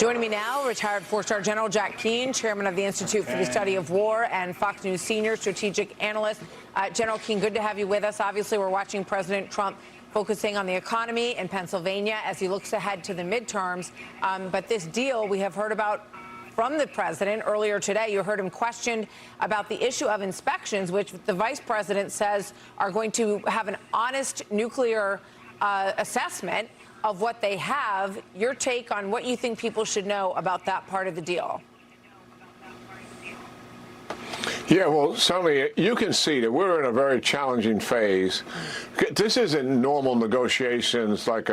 Joining me now, retired four-star General Jack Keane, chairman of the Institute for the Study of War and Fox News senior strategic analyst. General Keane, good to have you with us. Obviously, we're watching President Trump focusing on the economy in Pennsylvania as he looks ahead to the midterms. But this deal we have heard about from the president earlier today. You heard him questioned about the issue of inspections, which the vice president says are going to have an honest nuclear assessment of what they have. Your take on what you think people should know about that part of the deal? Yeah, well, certainly you can see that we're in a very challenging phase. This isn't normal negotiations like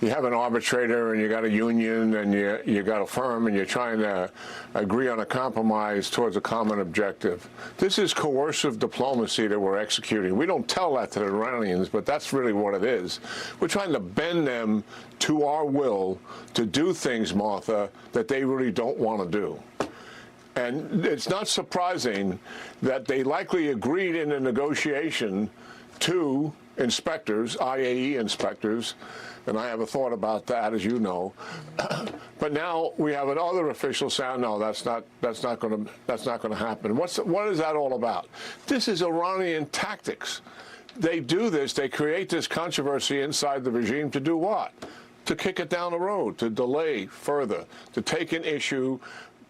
you have an arbitrator and you got a union and you got a firm and you're trying to agree on a compromise towards a common objective. This is coercive diplomacy that we're executing. We don't tell that to the Iranians, but that's really what it is. We're trying to bend them to our will to do things, Martha, that they really don't want to do. And it's not surprising that they likely agreed in the negotiation to inspectors, IAE inspectors, and I have a thought about that, as you know. But now we have another official saying, no, that's not going to happen. What is that all about? This is Iranian tactics. They do this. They create this controversy inside the regime to do what? To kick it down the road, to delay further, to take an issue,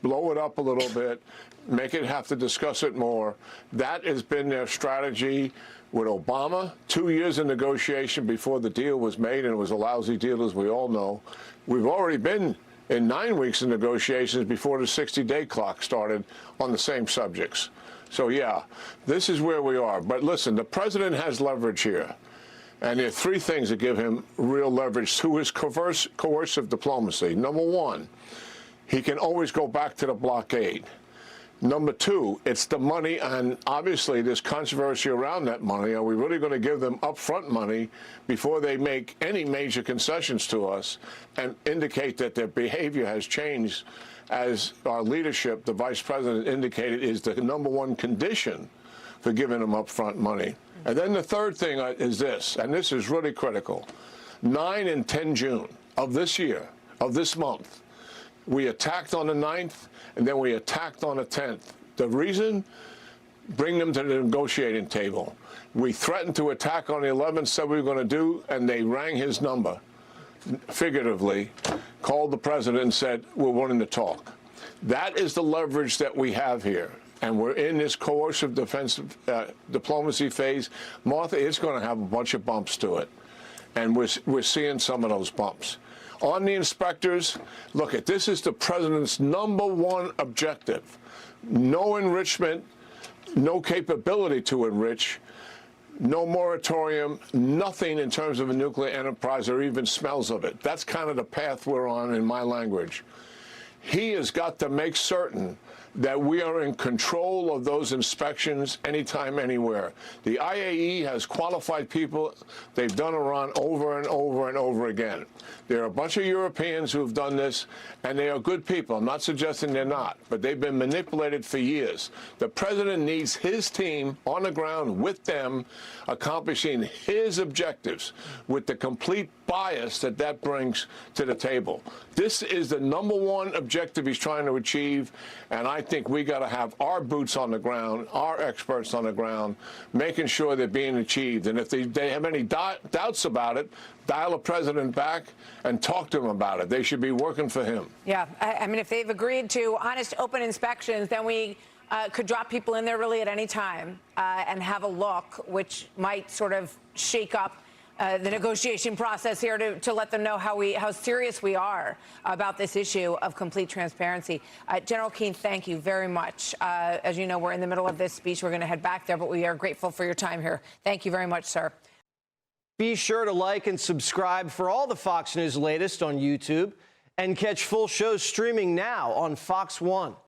blow it up a little bit, make it have to discuss it more. That has been their strategy with Obama. 2 years of negotiation before the deal was made, and it was a lousy deal, as we all know. We've already been in 9 weeks of negotiations before the 60-day clock started on the same subjects. So, yeah, this is where we are. But listen, the president has leverage here. And there are three things that give him real leverage to his coercive diplomacy. Number one, he can always go back to the blockade. Number two, it's the money, and obviously there's controversy around that money. Are we really going to give them upfront money before they make any major concessions to us and indicate that their behavior has changed, as our leadership, the vice president, indicated is the number one condition for giving them upfront money? And then the third thing is this, and this is really critical. 9 and 10 June of this year, of this month, we attacked on the 9th, and then we attacked on the 10th. The reason? Bring them to the negotiating table. We threatened to attack on the 11th, said we were going to do, and they rang his number, figuratively, called the president and said, we're willing to talk. That is the leverage that we have here. And we're in this coercive defensive diplomacy phase. Martha, it's going to have a bunch of bumps to it. And we're seeing some of those bumps. On the inspectors, look, this is the president's number one objective. No enrichment, no capability to enrich, no moratorium, nothing in terms of a nuclear enterprise or even smells of it. That's kind of the path we're on in my language. He has got to make certain that we are in control of those inspections anytime, anywhere. The IAE has qualified people. They've done Iran over and over and over again. There are a bunch of Europeans who have done this, and they are good people. I'm not suggesting they're not, but they've been manipulated for years. The president needs his team on the ground with them, accomplishing his objectives with the complete bias that brings to the table. This is the number one objective he's trying to achieve, and I think we got to have our boots on the ground, our experts on the ground, making sure they're being achieved. And if they have any doubts about it, dial the president back and talk to him about it. They should be working for him. Yeah, I mean, if they've agreed to honest, open inspections, then we could drop people in there really at any time and have a look, which might sort of shake up the negotiation process here to let them know how serious we are about this issue of complete transparency. General Keane, thank you very much. As you know, we're in the middle of this speech. We're going to head back there, but we are grateful for your time here. Thank you very much, sir. Be sure to like and subscribe for all the Fox News latest on YouTube, and catch full shows streaming now on Fox One.